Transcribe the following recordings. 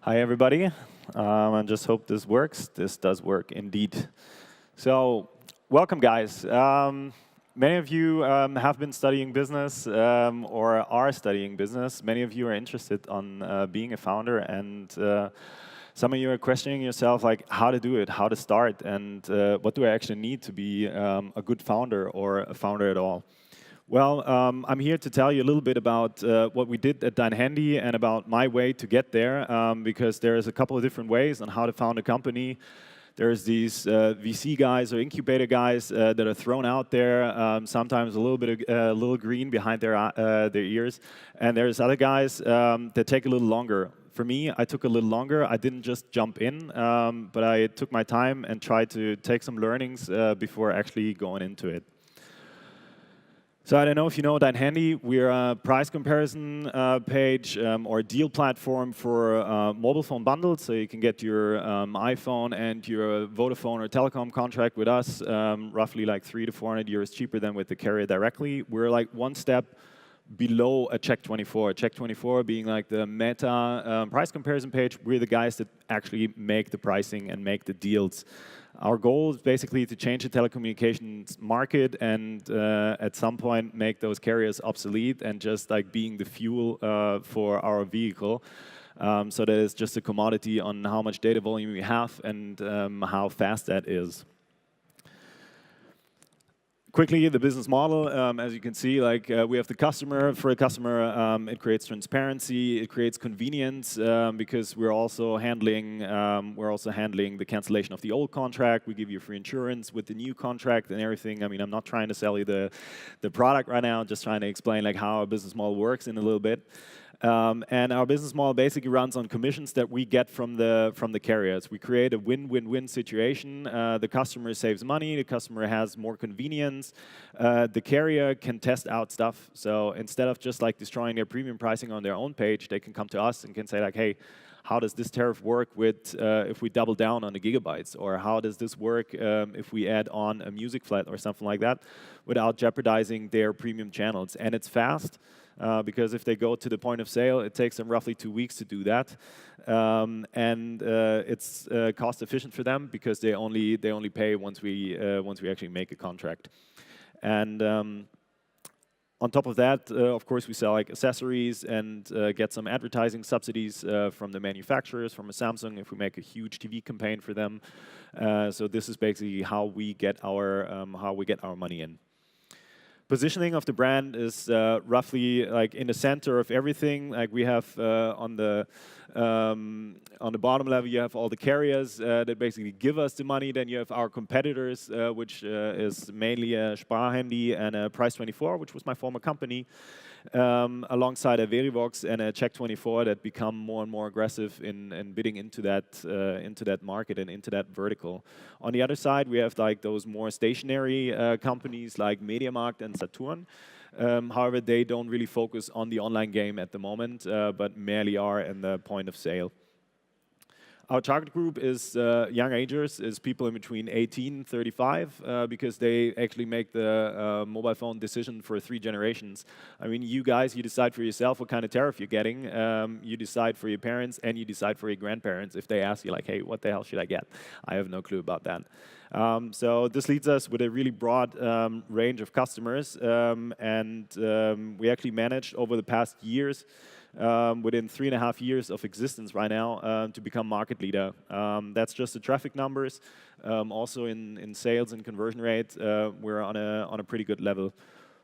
Hi, everybody. I just hope this works. This does work, indeed. So, welcome, guys. Many of you have been studying business or are studying business. Many of you are interested on being a founder, and some of you are questioning yourself, like how to do it, how to start, and what do I actually need to be a good founder or a founder at all. Well, I'm here to tell you a little bit about what we did at DeinHandy and about my way to get there, because there's a couple of different ways on how to found a company. There's these VC guys or incubator guys that are thrown out there, sometimes a little green behind their ears, and there's other guys that take a little longer. For me, I took a little longer. I didn't just jump in, but I took my time and tried to take some learnings before actually going into it. So I don't know if you know DeinHandy. We're a price comparison page or deal platform for mobile phone bundles. So you can get your iPhone and your Vodafone or telecom contract with us, roughly like 300 to 400 euros cheaper than with the carrier directly. We're like one step below a Check24. Check24 being like the meta price comparison page. We're the guys that actually make the pricing and make the deals. Our goal is basically to change the telecommunications market and at some point make those carriers obsolete and just like being the fuel for our vehicle. So that it's just a commodity on how much data volume we have and how fast that is. Quickly, the business model, as you can see, like we have the customer. For a customer, it creates transparency, it creates convenience, because we're also handling the cancellation of the old contract. We give you free insurance with the new contract and everything. I mean, I'm not trying to sell you the product right now. I'm just trying to explain like how our business model works in a little bit. And our business model basically runs on commissions that we get from the carriers. We create a win-win-win situation. The customer saves money, the customer has more convenience, the carrier can test out stuff. So instead of just like destroying their premium pricing on their own page, they can come to us and can say like, hey, how does this tariff work with if we double down on the gigabytes? Or how does this work if we add on a music flat or something like that without jeopardizing their premium channels? And it's fast. Because if they go to the point of sale, it takes them roughly 2 weeks to do that, and it's cost efficient for them because they only pay once we actually make a contract. And on top of that, of course, we sell like accessories and get some advertising subsidies from the manufacturers, from a Samsung, if we make a huge TV campaign for them. So this is basically how we get our money in. Positioning of the brand is roughly like in the center of everything. Like we have on the bottom level, you have all the carriers that basically give us the money. Then you have our competitors, which is mainly GmbH and Price24, which was my former company, alongside a Verivox and a Check24 that become more and more aggressive in bidding into that market and into that vertical. On the other side, we have like those more stationary companies like MediaMarkt and Saturn. However, they don't really focus on the online game at the moment, but merely are in the point of sale. Our target group is young agers, is people in between 18 and 35, because they actually make the mobile phone decision for 3 generations. I mean, you guys, you decide for yourself what kind of tariff you're getting. You decide for your parents and you decide for your grandparents if they ask you like, hey, what the hell should I get? I have no clue about that. So this leads us with a really broad range of customers, and we actually managed over the past years, within 3.5 years of existence right now, to become market leader. That's just the traffic numbers. Also in sales and conversion rate, we're on a pretty good level.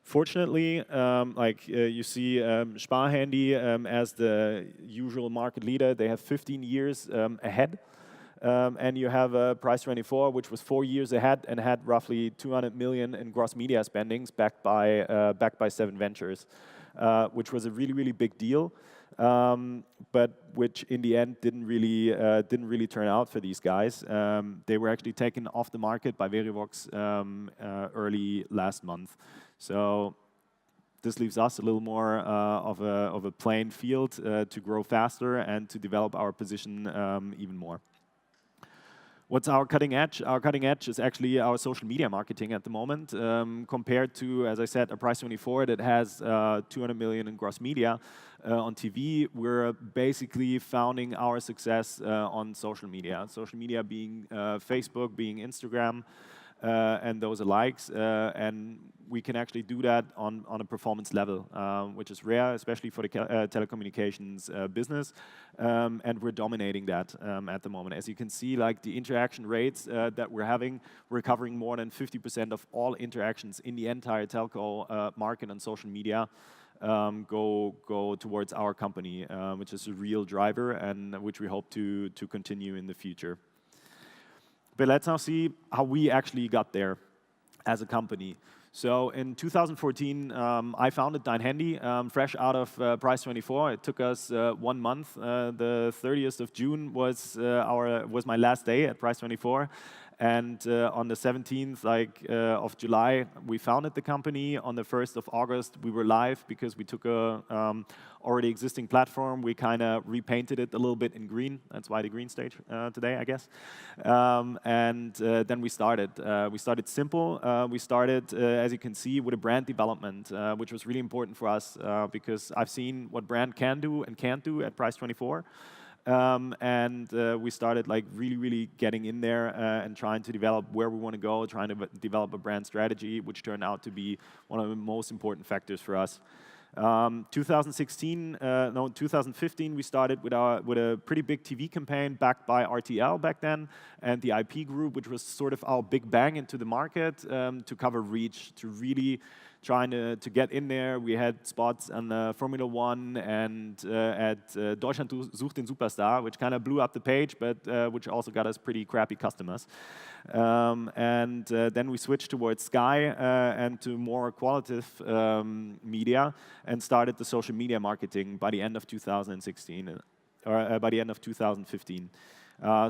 Fortunately, you see GmbH as the usual market leader. They have 15 years ahead. And you have Price24, which was 4 years ahead and had roughly 200 million in gross media spendings backed by 7 ventures. Which was a really, really big deal, but which in the end didn't really turn out for these guys. They were actually taken off the market by Verivox early last month. So this leaves us a little more of a playing field to grow faster and to develop our position even more. What's our cutting edge? Our cutting edge is actually our social media marketing at the moment. Compared to, as I said, a Price24 that has 200 million in gross media on TV, we're basically founding our success on social media. Social media being Facebook, being Instagram, and those alikes. And we can actually do that on a performance level, which is rare, especially for the telecommunications business. And we're dominating that at the moment. As you can see, like the interaction rates that we're having, we're covering more than 50% of all interactions in the entire telco market on social media. Go towards our company, which is a real driver and which we hope to continue in the future. But let's now see how we actually got there as a company. So in 2014, I founded DeinHandy, fresh out of Price24. It took us 1 month. The 30th of June was my last day at Price24. And on the 17th of July, we founded the company. On the 1st of August, we were live because we took a already existing platform. We kind of repainted it a little bit in green. That's why the green stage today, I guess. And then we started. We started simple. We started, as you can see, with a brand development, which was really important for us because I've seen what brand can do and can't do at Price24. And we started like really getting in there and trying to develop where we want to go, trying to develop a brand strategy, which turned out to be one of the most important factors for us. 2015, we started with a pretty big TV campaign backed by RTL back then, and the IP group, which was sort of our big bang into the market to cover reach, to really trying to get in there. We had spots on Formula 1 and at Deutschland sucht den Superstar, which kind of blew up the page, but which also got us pretty crappy customers. And then we switched towards Sky and to more qualitative media and started the social media marketing by the end of 2016, or by the end of 2015.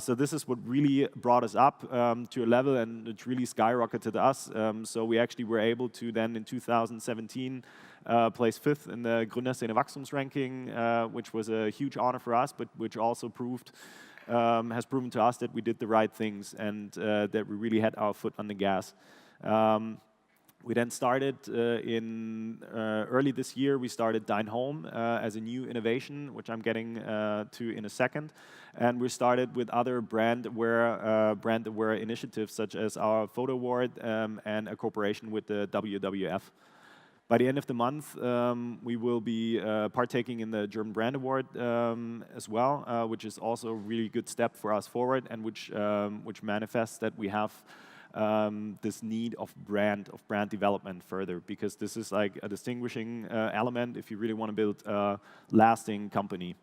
So this is what really brought us up to a level, and it really skyrocketed us. So we actually were able to then in 2017 place 5th in the Gründerszene Wachstumsranking, which was a huge honor for us, but which also has proven to us that we did the right things and that we really had our foot on the gas. We then started early this year, we started DeinHome as a new innovation, which I'm getting to in a second. And we started with other brand-aware initiatives, such as our photo award and a cooperation with the WWF. By the end of the month, we will be partaking in the German Brand Award as well, which is also a really good step for us forward, and which manifests that we have this need of brand development further, because this is like a distinguishing element if you really want to build a lasting company.